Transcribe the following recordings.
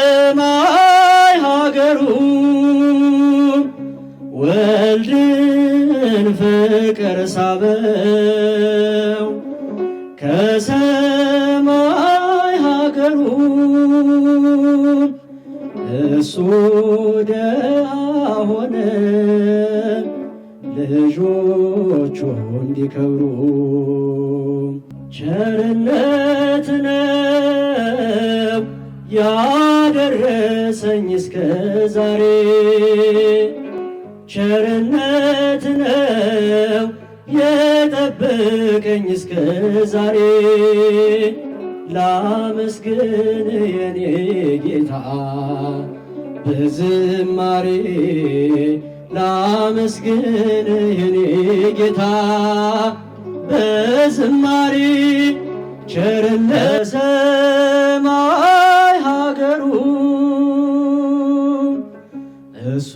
ከሰማይ ሀገሩ ወልድን ፍቅር ሳበው ከሰማይ ሀገሩ እሱ ደሃ ሆነ ልጆቹ እንዲከብሩ። ቸርነት ነው ያደረሰኝ እስከ ዛሬ ቸርነት ነው የጠበቀኝ እስከ ዛሬ ላመስግን የኔ ጌታ በዝማሬ ላመስግን የኔ ጌታ በዝማሬ ቸርነት ሰማይ ሀገሩ እሱ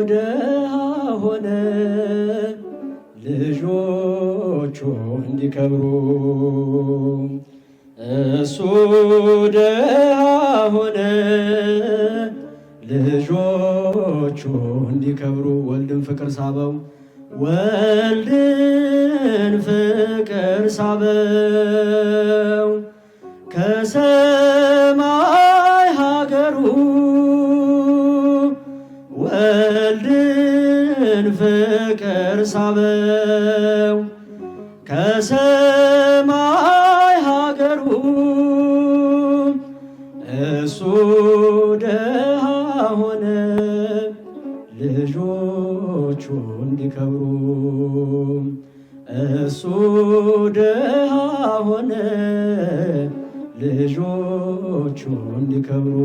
ደሃ ሆነ ልጆቹ እንዲከብሩ እሱ ደሃ ሆነ ልጆቹ እንዲከብሩ። ወልድን ፍቅር ሳበው ወልድን ፍቅር ሳበው ከሰማይ ሀገሩ ወልድን ፍቅር ሳበው ከሰማይ ሀገሩ እሱ ደሃ ሆነ ልጆቹ እንዲከብሩ እሱ ደሃ ሆነ ልጆቹ እንዲከብሩ።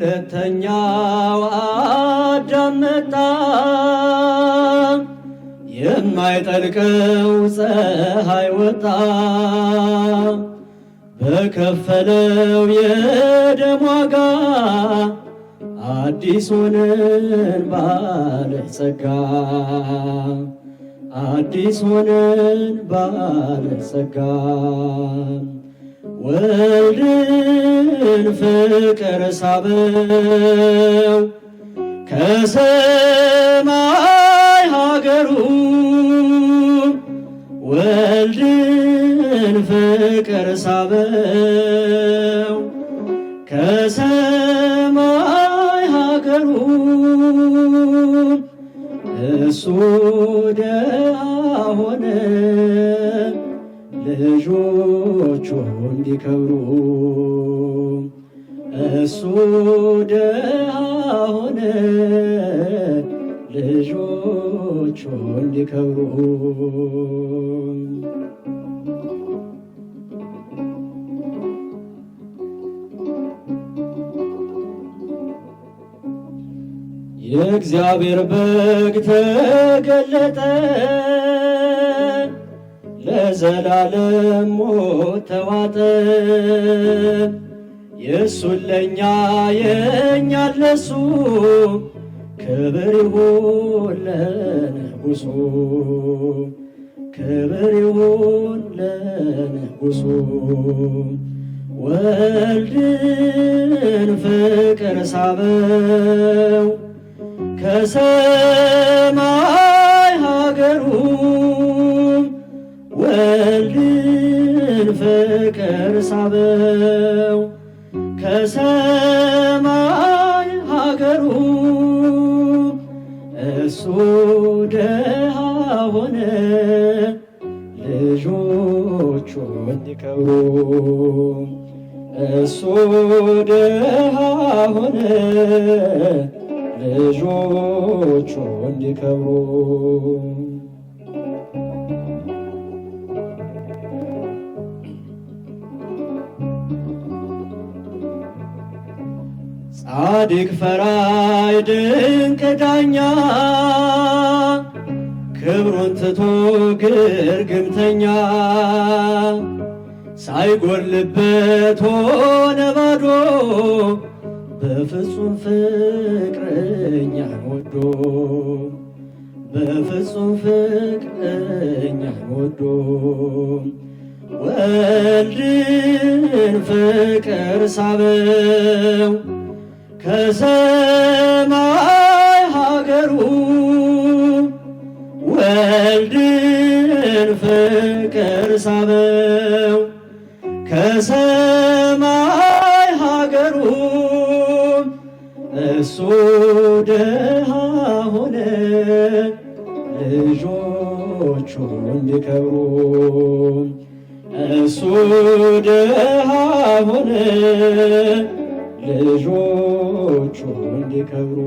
ሁለተኛው አዳም መጣ የማይጠልቀው ፀሐይ ወጣ በከፈለው የደም ዋጋ አዲስ ሆነን ባለጸጋ አዲስ ሆነን ባለጸጋ ወልድን ፍቅር ሳበው ከሰማይ ሀገሩ ወልድን ፍቅር ሳበው ከሰማይ ሀገሩ እሱ ደሃ ሆነ ልጆቹ እንዲከብሩ እሱ ደሃ ሆነ ልጆቹ እንዲከብሩ። የእግዚአብሔር በግ ተገለጠ ለዘላለም ሞት ተዋጠ የእሱን ለእኛ የእኛን ለሱ ክብር ይሁን ለንጉሡ ክብር ይሁን ለንጉሡ ወልድን ፍቅር ሳበው ከሰማይ ሀገሩ ወልድን ፍቅር ሳበው ከሰማይ ሀገሩ እሱ ደሃ ሆነ ልጆቹ እንዲከብሩ እሱ ደሃ ሆነ ልጆቹ እንዲከብሩ። ጻድቅ ፈራጅ ድንቅ ዳኛ ክብሩን ትቶ ግርግምተኛ ሳይጎልበት ሆነ ባዶ በፍጹም ፍቅር እኛን ወዶ በፍጹም ፍቅር እኛን ወዶ ወልድን ፍቅር ሳበው ከሰማይ ሀገሩ ወልድን ፍቅር ሳበው ከሰማይ ሀገሩ እሱ ደሃ ሆነ ልጆቹ እንዲከብሩ እሱ ደሃ ሆነ ልጆቹ እንዲከብሩ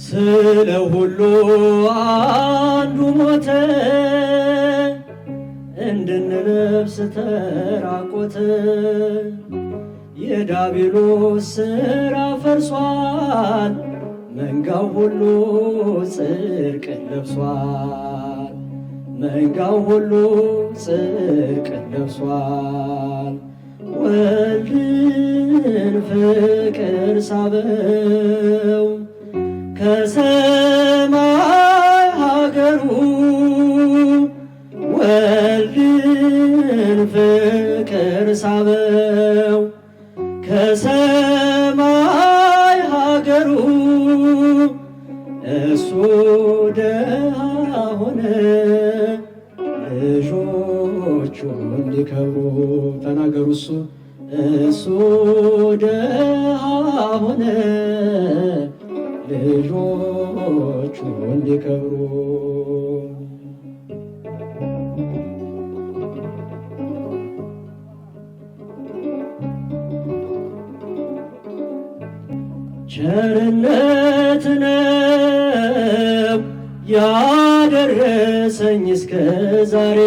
ስለ ሁሉ አንዱ ሞተ እንድንለብስ ተራቆተ የዲያብሎስ ሥራ ፈርሷል መንጋው ሁሉ ጽድቅን ለብሷል መንጋው ሁሉ ጽድቅን ለብሷል ወልድን ፍቅር ሳበው ከሰማይ ሀገሩ ወልድን ፍቅር ሳበው ከሰማይ ሀገሩ እሱ ደሃ ሆነ ልጆቹ እንዲከብሩ ተናገሩ እሱ ደሃ ሆነ ልጆቹ እንዲከብሩ ቸርነት ነው ያደረሰኝ እስከ ዛሬ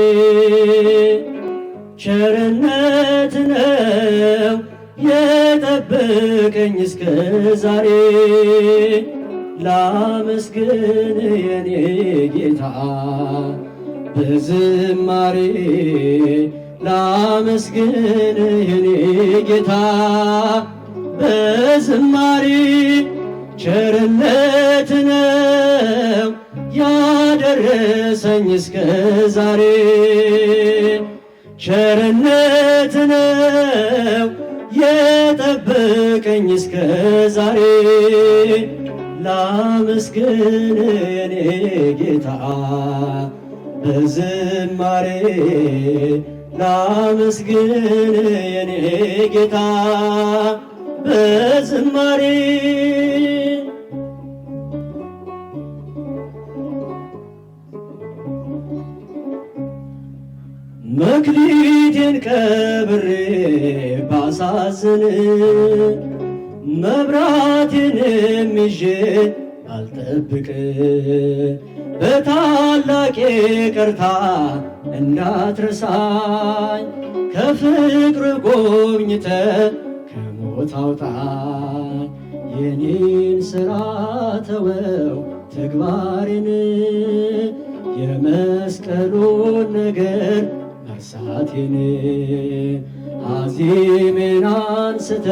ቸርነት ነው የጠበቀኝ እስከ ዛሬ ላመስግን የኔ ጌታ በዝማሬ ላመስግን የኔ ጌታ በዝማሬ ቸርነት ነው ያደረሰኝ እስከ ዛሬ ቸርነት ነው የጠበቀኝ እስከ ዛሬ ላመስግን የኔ ጌታ በዝማሬ ላመስግን የኔ ጌታ በዝማሬ መክሊቴን ቀብሬ ባሳዝን መብራቴንም ይዤ ባልጠብቅ በታላቅ ይቅርታ እንዳትረሳኝ ከፍቅር ጎብኝተ ከሞት አውጣኝ የኔን ሥራ ተወው ተግባሬን የመስቀሉን ነገር መርሳቴን አዚሜን አንስተ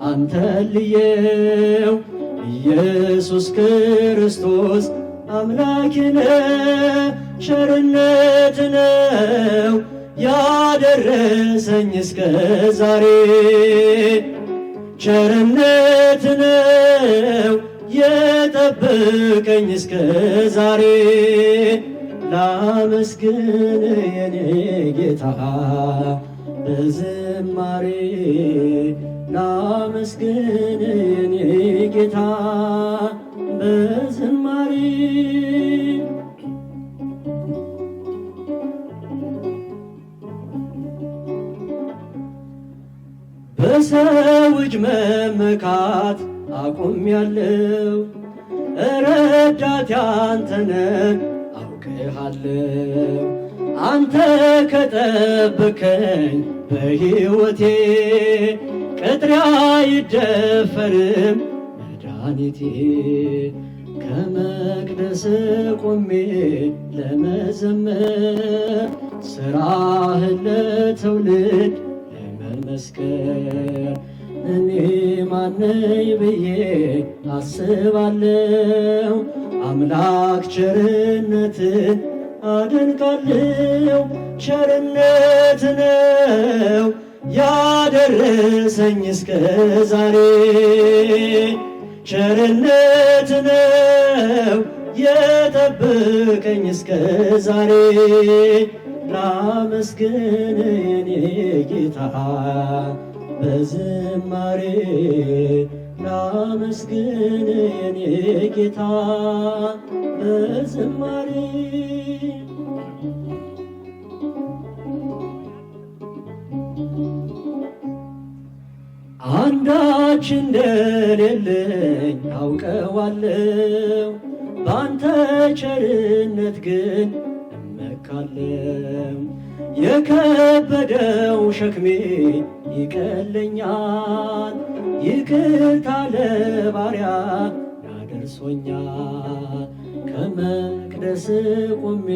አንተን ልየው ኢየሱስ ክርስቶስ አምላኬ ነው ቸርነት ነው ያደረሰኝ እስከ ዛሬ ቸርነት ነው የጠበቀኝ እስከ ዛሬ ላመስግን የኔ ጌታ በዝማሬ ላመስግን የኔ ጌታ በዝማሬ በሰው እጅ መመካት አቁሜያለሁ ረዳቴ አንተ ነህ አውቅሃለሁ አንተ ከጠበከኝ በሕይወቴ ቅጥሬ አይደፈርም መድኃኒቴ ከመቅደስ ቆሜ ለመዘመር ስራህን ለትውልድ ለመመስከር እኔ ማነኝ ብዬ አስባለሁ። አምላክ ቸርነትን አደንቃለሁ። ቸርነት ነው ያደረሰኝ እስከ ዛሬ፣ ቸርነት ነው የጠበቀኝ እስከ ዛሬ። ላመስግን የኔ ጌታ በዝማሬ፣ ላመስግን የኔ ጌታ በዝማሬ። አንዳች እንደሌለኝ አውቀዋለሁ፣ ባንተ ቸርነት ግን እመካለሁ። የከበደው ሸክሜ ይቀለኛል፣ ይቅርታ ለባሪያ ያደርሶኛል። ከመቅደስ ቆሜ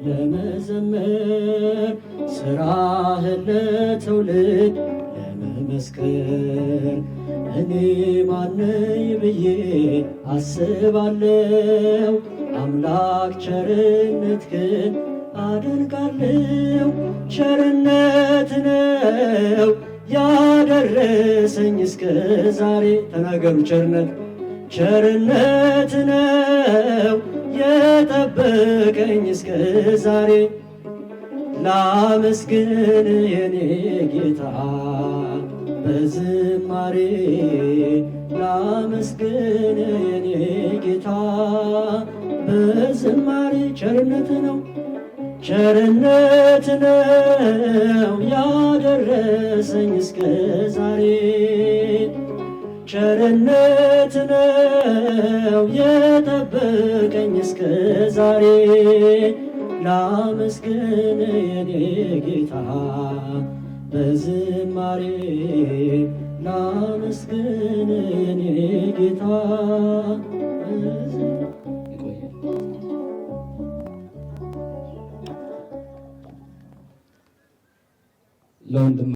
ለመዘመር ስራህን ለትውልድ ለመመስከር እኔ ማነኝ ብዬ አስባለሁ። አምላክ ቸርነት ግን አደንቃለሁ። ቸርነት ነው ያደረሰኝ እስከ ዛሬ። ተናገሩ ቸርነት፣ ቸርነት ነው የጠበቀኝ እስከ ዛሬ። ላመስግን የኔ ጌታ በዝማሬ፣ ላመስግን የኔ ጌታ በዝማሬ። ቸርነት ነው ቸርነት ነው ያደረሰኝ እስከ ዛሬ፣ ቸርነት ነው የጠበቀኝ እስከ ዛሬ። ላመስግን የኔ ጌታ በዝማሬ፣ ላመስግን የኔ ጌታ ለወንድም